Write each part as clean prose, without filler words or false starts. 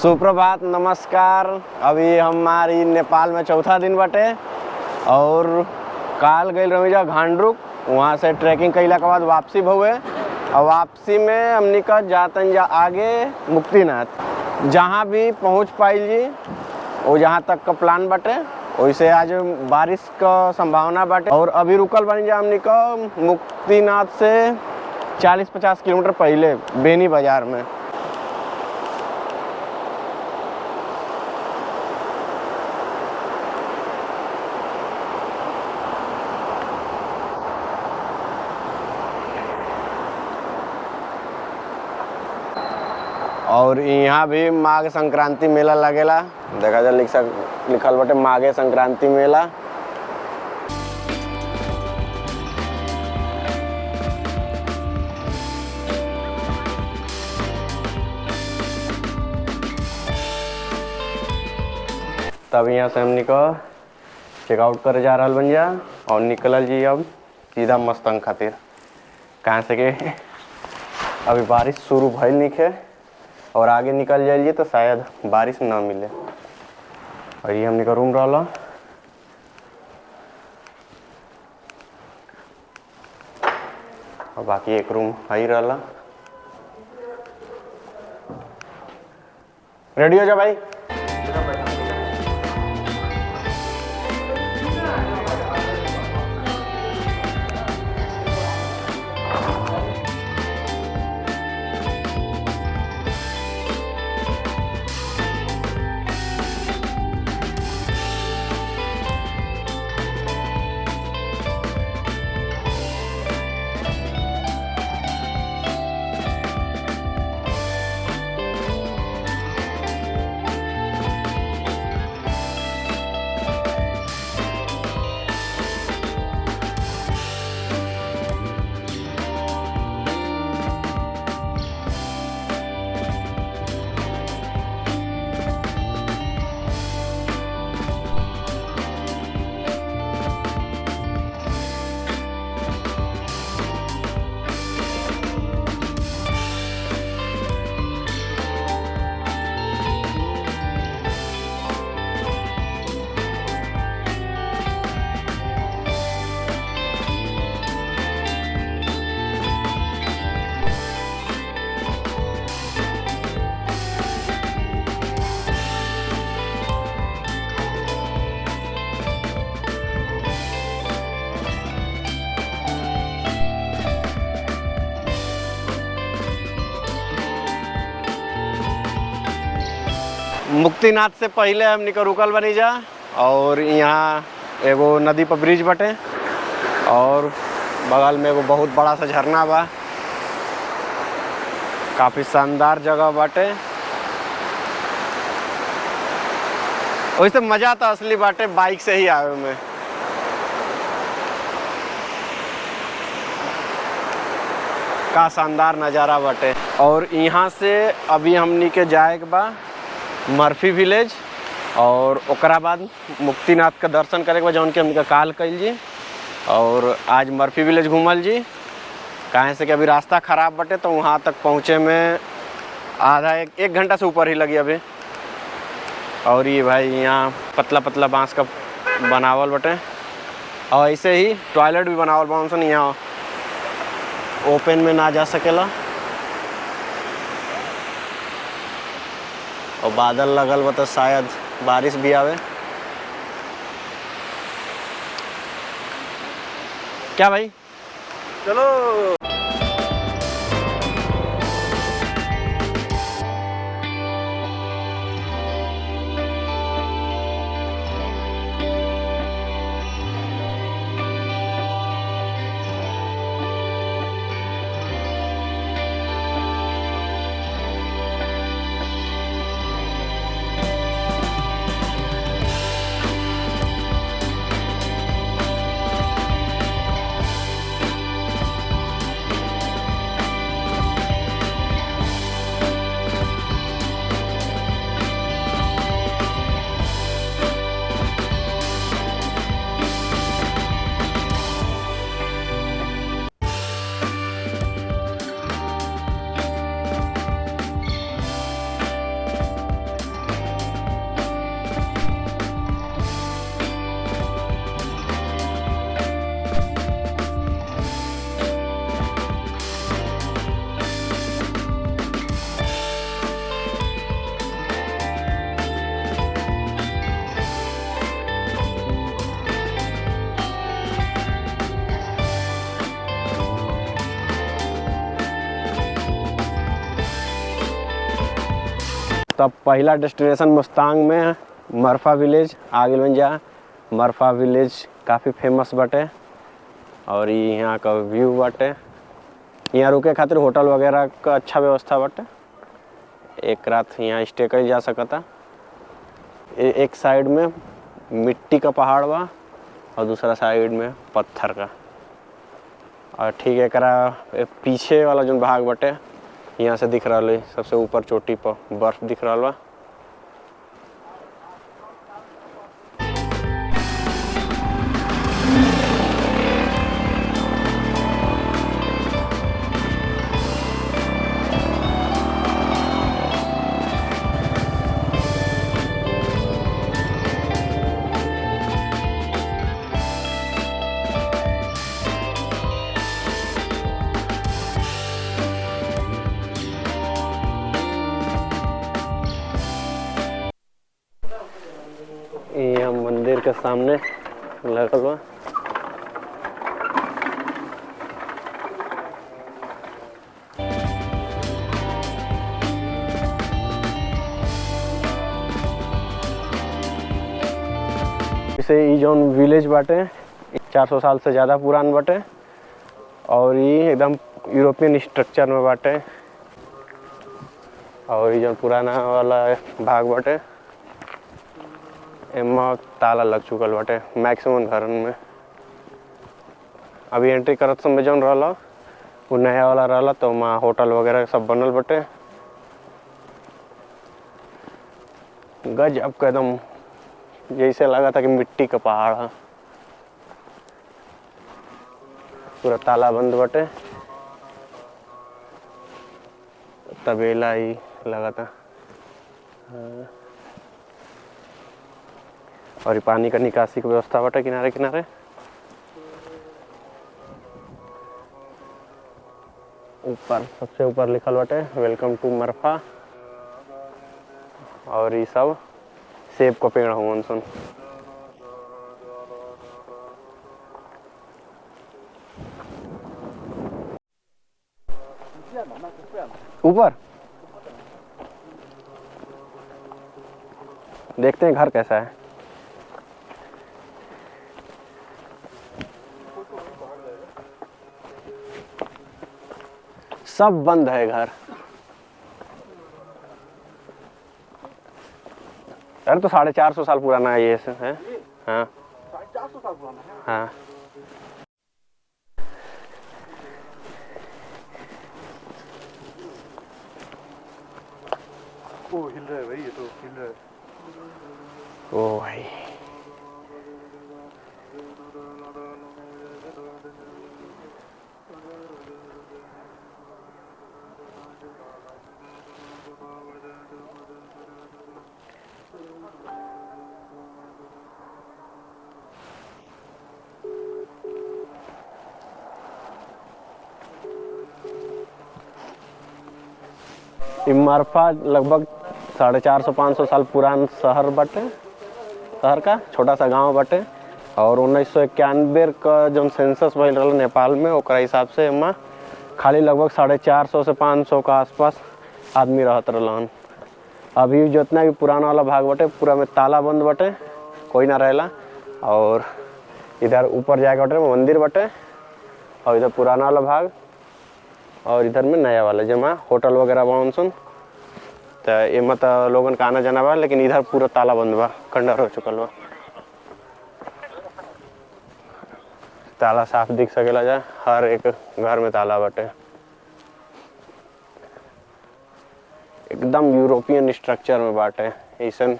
सुप्रभात, नमस्कार। अभी हमारी नेपाल में चौथा दिन बटे और काल गई रही जा घांडरुक, वहाँ से ट्रैकिंग कैला के बाद वापसी भुए और वापसी में हमने का जातन जा आगे मुक्तिनाथ। जहाँ भी पहुँच पाइल जी वो जहाँ तक का प्लान बटे। वैसे आज बारिश का संभावना बाटे और अभी रुकल बन जा हमने का मुक्तिनाथ से 40-50 किलोमीटर पहले बेनी बाजार में। और यहाँ भी माघ संक्रांति मेला लगेला। देखा जा लिखल बटे माघे संक्रांति मेला। तब यहाँ से हमने को चेकआउट करे जा रहा बन जा और निकल जी अब सीधा मस्तंग खातिर। कहाँ से के अभी बारिश शुरू भइल निखे और आगे निकल जाइए तो शायद बारिश ना मिले। और ये हमने का रूम रहा और बाकी एक रूम ही रहा। रेडी हो जा भाई। मुक्तिनाथ से पहले हमने को रुकल बनी जा और यहाँ एगो नदी पर ब्रिज बटे और बगल में एगो बहुत बड़ा सा झरना बा। काफ़ी शानदार जगह बाटे। वैसे मज़ा तो असली बाटे बाइक से ही आवे में। का शानदार नज़ारा बाटे। और यहाँ से अभी हमनी के जाए के बा मर्फी विलेज और ओकरा बाद मुक्तिनाथ का दर्शन करे के बाद जौन के हमका काल कैल जी और आज मर्फी विलेज घूमल जी। कहाँ से कि अभी रास्ता ख़राब बटे तो वहाँ तक पहुँचे में आधा एक घंटा से ऊपर ही लगी अभी। और ये भाई यहाँ पतला पतला बांस का बनावल बटे और ऐसे ही टॉयलेट भी बनावल बांसन। यहाँ ओपन में ना जा सकेला और बादल लगल बता शायद बारिश भी आवे। क्या भाई चलो। तब पहला डेस्टिनेशन मुस्तांग में मरफा विलेज आगे बन जा। मरफा विलेज काफ़ी फेमस बाटे और यहाँ का व्यू बाटे। यहाँ रुके खातिर होटल वगैरह का अच्छा व्यवस्था बाटे। एक रात यहाँ स्टे करी जा सकता। एक साइड में मिट्टी का पहाड़ बा और दूसरा साइड में पत्थर का। और ठीक है करा पीछे वाला जो भाग बटे यहाँ से दिख रहा है सबसे ऊपर चोटी पर बर्फ दिख रहा बा। यहाँ मंदिर के सामने लगल बा। इसे ई जौन विलेज बाटे 400 साल से ज़्यादा पुरान बाटे और ये एकदम यूरोपियन स्ट्रक्चर में बाटे। और ये जौन पुराना वाला भाग बाटे एमा ताला लग चुकल बाटे मैक्सिमम घरन में। अभी एंट्री करत समय जौन रहला वो नया वाला रहला तो वहाँ होटल वगैरह सब बनल बाटे। गजब का एकदम जैसे लगा था कि मिट्टी का पहाड़ है। पूरा ताला बंद बाटे। तबेला ही लगा था। और ये पानी का निकासी की व्यवस्था बाटे किनारे किनारे। ऊपर सबसे ऊपर लिखल बाटे वेलकम टू मरफा। और ये सब सेब का पेड़ होवन सन। ऊपर देखते हैं घर कैसा है। सब बंद है घर। अरे तो 450 साल पुराना है ये है। हाँ 450 साल पुराना है। हाँ ओ हिल रहा है भाई, ये तो हिल रहा है। ओ भाई मरफा लगभग 450-500 साल पुरान शहर बाटे। शहर का छोटा सा गांव बाटे। और 1991 का जो सेंसस भइल रहल नेपाल में ओकरा हिसाब से एमा खाली लगभग 450 से 500 का आसपास आदमी रहत रहलन। अभी जितना भी पुराना वाला भाग बाटे पूरा में ताला बंद बाटे, कोई ना रहेला। और इधर ऊपर जाके बाटे मंदिर बाटे और इधर पुराना वाला भाग और इधर में नया वाला जमा होटल वगैरह बन सुन। तो एमा तो लोगन का आना जाना बा लेकिन इधर पूरा ताला बंद बा, खंडर हो चुकल बा। ताला साफ दिख सकेला जा, हर एक घर में ताला बाटे। एकदम यूरोपियन स्ट्रक्चर में बाटे। ऐसन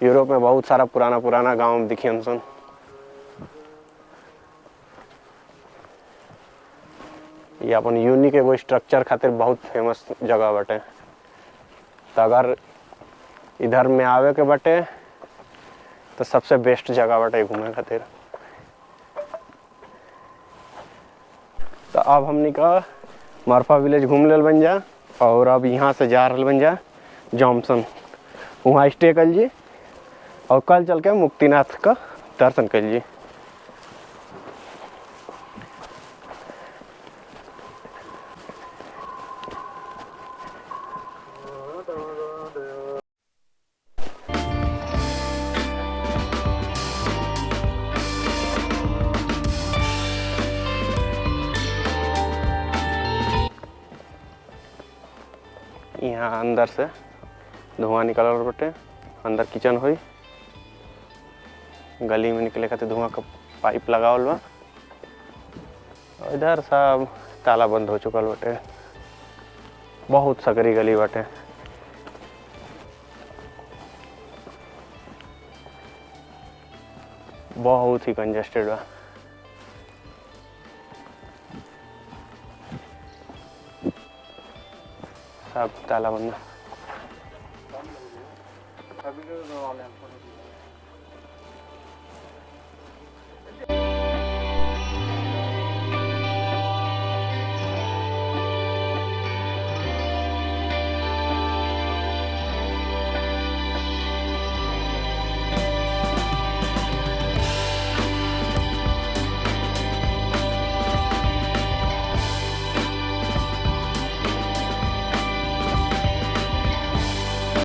यूरोप में बहुत सारा पुराना पुराना गांव दिखियन सन। ये अपन यूनिक एगो स्ट्रक्चर खातिर बहुत फेमस जगह बाटे। तो अगर इधर में आवे के बाटे तो सबसे बेस्ट जगह बाटे घूमे खातिर। तो अब हमने का मरफा विलेज घूम लेल बन जा और अब यहाँ से जा रहल बन जा जॉनसन। वहाँ स्टे कर जी और कल चल के मुक्तिनाथ का दर्शन कर जी। यहाँ अंदर से धुआं निकल बटे। अंदर किचन हुई, गली में निकले खातिर धुआं का पाइप लगावल बा। इधर सब ताला बंद हो चुकल बटे, बहुत सकरी गली बटे। बहुत ही कंजेस्टेड बा। सब ताला बंद।